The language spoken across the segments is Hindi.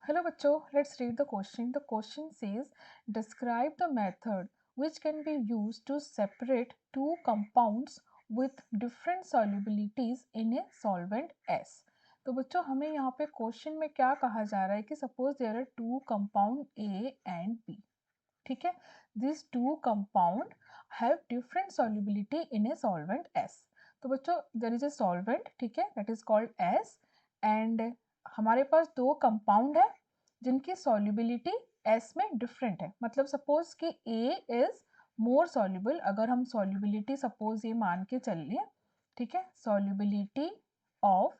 Hello बच्चों, let's read the question. The question says, describe the method which can be used to separate two compounds with different solubilities in a solvent S. तो बच्चों हमें यहाँ पे क्वेश्चन में क्या कहा जा रहा है कि suppose there are two compound A and B. ठीक है, this two compound have different solubility in a solvent S. तो बच्चों देयर इज ए सॉल्वेंट, ठीक है, that is called S and हमारे पास दो कंपाउंड है जिनकी सॉल्युबिलिटी S में डिफरेंट है. मतलब सपोज कि A इज मोर सॉल्युबल. अगर हम सॉल्युबिलिटी सपोज ये मान के चल लिए, ठीक है, solubility of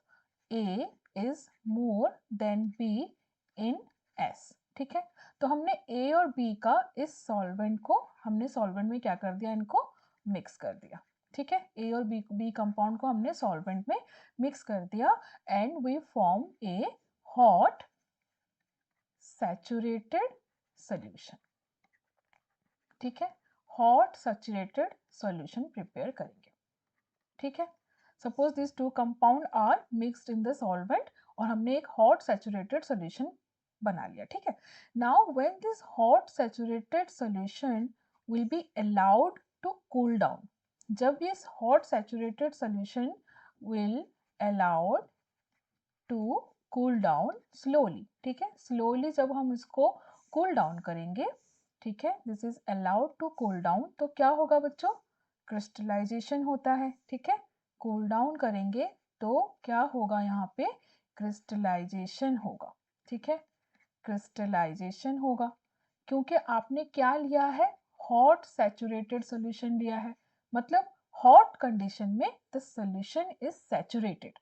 A is more than B in S. ठीक है, तो हमने A और B का इस सॉल्वेंट को हमने सॉल्वेंट में क्या कर दिया, इनको मिक्स कर दिया. ठीक है, A और B कंपाउंड को हमने सॉल्वेंट में मिक्स कर दिया and we form a hot saturated solution. ठीक है, हॉट सैचुरेटेड सॉल्यूशन प्रिपेयर करेंगे. ठीक है, suppose this two compound are mixed in the solvent और हमने एक हॉट सैचुरेटेड सॉल्यूशन बना लिया. ठीक है, now when this hot saturated solution will be allowed to cool down. जब ये hot saturated solution will allowed to cool down slowly. ठीक है, स्लोली जब हम इसको कूल डाउन करेंगे, ठीक है, this is allowed to cool down, तो क्या होगा बच्चों, क्रिस्टलाइजेशन होता है. ठीक है, कूल डाउन करेंगे तो क्या होगा, यहाँ पे क्रिस्टलाइजेशन होगा. ठीक है, क्रिस्टलाइजेशन होगा क्योंकि आपने क्या लिया है, हॉट सैचुरेटेड सॉल्यूशन लिया है. मतलब हॉट कंडीशन में द सॉल्यूशन इज सैचुरेटेड.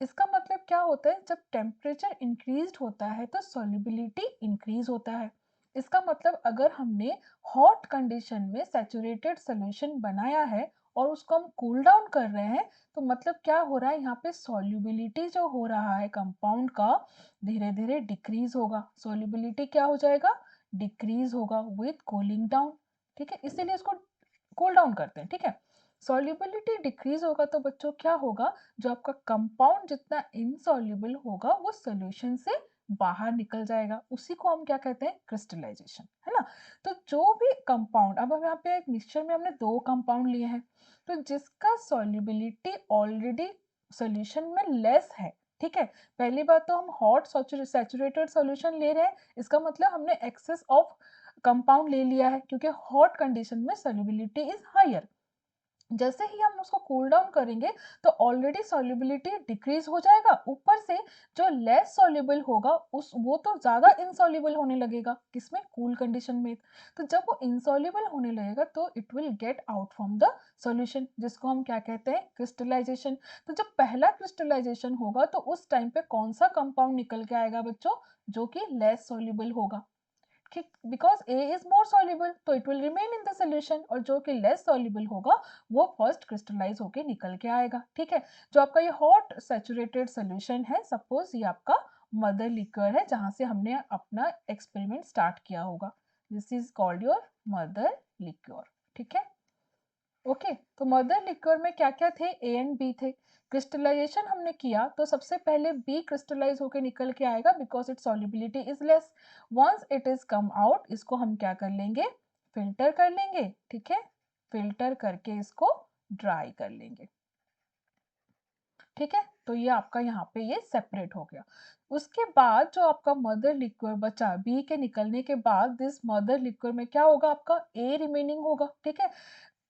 इसका मतलब क्या होता है, जब टेम्परेचर इंक्रीज होता है तो सॉल्युबिलिटी इंक्रीज होता है. इसका मतलब अगर हमने हॉट कंडीशन में सैचुरेटेड सॉल्यूशन बनाया है और उसको हम कूल डाउन कर रहे हैं, तो मतलब क्या हो रहा है, यहाँ पे सॉल्युबिलिटी जो हो रहा है कंपाउंड का धीरे धीरे डिक्रीज होगा. सॉल्युबिलिटी क्या हो जाएगा, डिक्रीज होगा विथ कूलिंग डाउन. ठीक है, इसीलिए इसको कूल डाउन करते हैं. ठीक है, सॉल्युबिलिटी डिक्रीज होगा तो बच्चों क्या होगा, जो आपका कंपाउंड जितना इनसॉल्युबल होगा वो सॉल्यूशन से बाहर निकल जाएगा. उसी को हम क्या कहते हैं, क्रिस्टलाइजेशन, है ना. तो जो भी कंपाउंड, अब हम यहाँ पे एक मिक्सचर में हमने दो कंपाउंड लिए हैं, तो जिसका सॉल्युबिलिटी ऑलरेडी सॉल्यूशन में लेस है. ठीक है, पहली बात तो हम हॉट सैचुरेटेड सॉल्यूशन ले रहे हैं, इसका मतलब हमने एक्सेस ऑफ कंपाउंड ले लिया है क्योंकि हॉट कंडीशन में सॉल्युबिलिटी इज हायर. जैसे ही हम उसको कूल डाउन करेंगे तो ऑलरेडी सॉल्युबिलिटी डिक्रीज हो जाएगा, ऊपर से जो लेस सॉल्युबल होगा उस वो तो ज्यादा इनसॉल्युबल होने लगेगा, किसमें, कूल कंडीशन में. तो जब वो इनसॉल्युबल होने लगेगा तो it will get out from the solution, जिसको हम क्या कहते हैं, क्रिस्टलाइजेशन. तो जब पहला क्रिस्टलाइजेशन होगा तो उस टाइम पे कौन सा कंपाउंड निकल के आएगा बच्चों, जो कि लेस सॉल्युबल होगा. Because A is more soluble तो it will remain in the solution, और जो कि लेस सॉल्युबल होगा वो फर्स्ट क्रिस्टलाइज होके निकल के आएगा. ठीक है, जो आपका ये हॉट सैचुरेटेड सोल्यूशन है, सपोज ये आपका मदर लिक्विड है जहां से हमने अपना एक्सपेरिमेंट स्टार्ट किया होगा. This is called your mother liquid. ठीक है, ओके, तो मदर लिक्विड में क्या क्या थे, ए एंड बी थे. क्रिस्टलाइजेशन हमने किया तो सबसे पहले बी क्रिस्टलाइज होकर निकल के आएगा because it solubility is less. Once it is come out, इसको हम क्या कर लेंगे, फिल्टर कर लेंगे. ठीक है, फिल्टर करके इसको ड्राई कर लेंगे. ठीक है, तो ये आपका यहाँ पे ये सेपरेट हो गया. उसके बाद जो आपका मदर लिक्विड बचा बी के निकलने के बाद, दिस मदर लिक्विड में क्या होगा, आपका ए रिमेनिंग होगा. ठीक है,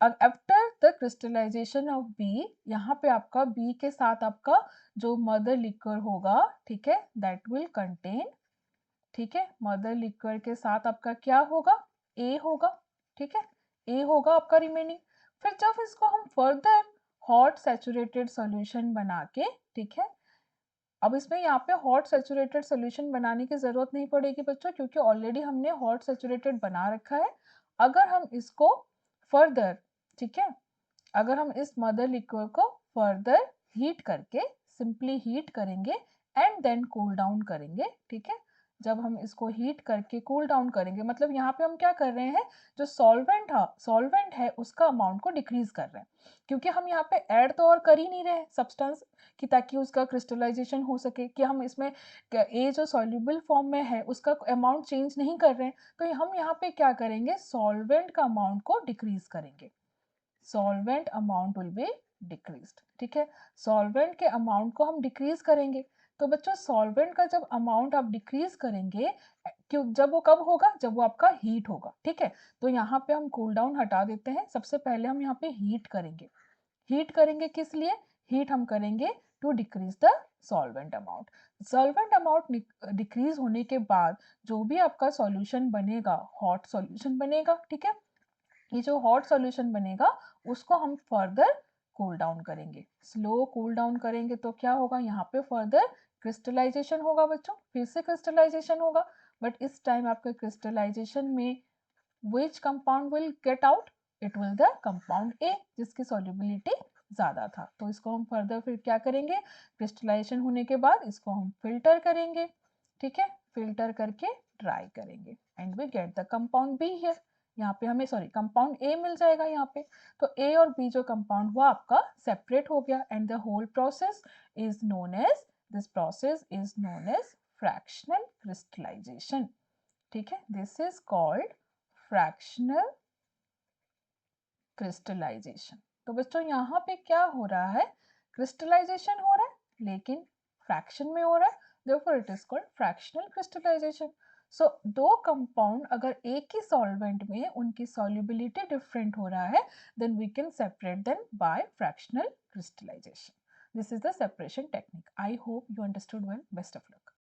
after the crystallisation of B, यहाँ पे आपका बी के साथ आपका जो मदर लिक्विड होगा, ठीक है, दैट विल कंटेन, ठीक है, मदर लिक्विड के साथ आपका क्या होगा, ए होगा. ठीक है, ए होगा आपका रिमेनिंग. फिर जब इसको हम फर्दर हॉट सैचुरेटेड सॉल्यूशन बना के, ठीक है, अब इसमें यहाँ पे हॉट सैचुरेटेड सॉल्यूशन बनाने की जरूरत नहीं पड़ेगी बच्चों क्योंकि ऑलरेडी हमने हॉट सैचुरेटेड बना रखा है. अगर हम इसको फर्दर, ठीक है, अगर हम इस मदर लिक्विड को फर्दर हीट करके, सिंपली हीट करेंगे एंड देन कूल डाउन करेंगे, ठीक है, जब हम इसको हीट करके कूल डाउन करेंगे, मतलब यहाँ पे हम क्या कर रहे हैं, जो सॉल्वेंट है उसका अमाउंट को डिक्रीज कर रहे हैं, क्योंकि हम यहाँ पे ऐड तो और कर ही नहीं रहे हैं सब्सटेंस कि ताकि उसका क्रिस्टलाइजेशन हो सके, कि हम इसमें ए जो सॉल्युबल फॉर्म में है उसका अमाउंट चेंज नहीं कर रहे हैं, तो हम यहाँ पे क्या करेंगे, सॉल्वेंट का अमाउंट को डिक्रीज करेंगे, solvent amount will be decreased. ठीक है, सॉल्वेंट के अमाउंट को हम डिक्रीज करेंगे, तो बच्चों सॉल्वेंट का जब अमाउंट आप डिक्रीज करेंगे, क्यों, जब वो कब होगा, जब वो आपका हीट होगा। ठीक है, तो यहाँ पे हम कूल डाउन हटा देते हैं, सबसे पहले हम यहाँ पे हीट करेंगे। हीट करेंगे किस लिए, हीट हम करेंगे to decrease the solvent amount. Solvent amount decrease होने के बाद जो भी आपका सॉल्यूशन बनेगा, हॉट सॉल्यूशन बनेगा। ठीक है, ये जो हॉट सॉल्यूशन बनेगा उसको हम फर्दर कूल डाउन करेंगे, स्लो कूल डाउन करेंगे, तो क्या होगा, यहाँ पे फर्दर क्रिस्टलाइजेशन होगा बच्चों, फिर से क्रिस्टलाइजेशन होगा, बट इस टाइम आपके क्रिस्टलाइजेशन में which compound will get out, it will the compound A जिसकी solubility ज़्यादा था। तो इसको हम फर्दर फिर क्या करेंगे, क्रिस्टलाइजेशन होने के बाद इसको हम फिल्टर करेंगे। ठीक है, फिल्टर करके ड्राई करेंगे and we get the compound B here. यहाँ पे हमें सॉरी कंपाउंड ए मिल जाएगा यहाँ पे, तो ए और बी जो कंपाउंड हुआ आपका सेपरेट हो गया, and the whole process is known as, this process is known as fractional crystallisation. ठीक है, this is called fractional crystallisation. तो बच्चों यहाँ पे क्या हो रहा है, क्रिस्टलाइजेशन हो रहा है लेकिन फ्रैक्शन में हो रहा है, therefore it is called fractional crystallization. So दो कंपाउंड अगर एक ही सॉल्वेंट में उनकी solubility डिफरेंट हो रहा है, then we can separate them by fractional crystallization. This is the separation technique. I hope you understood well. Best of luck.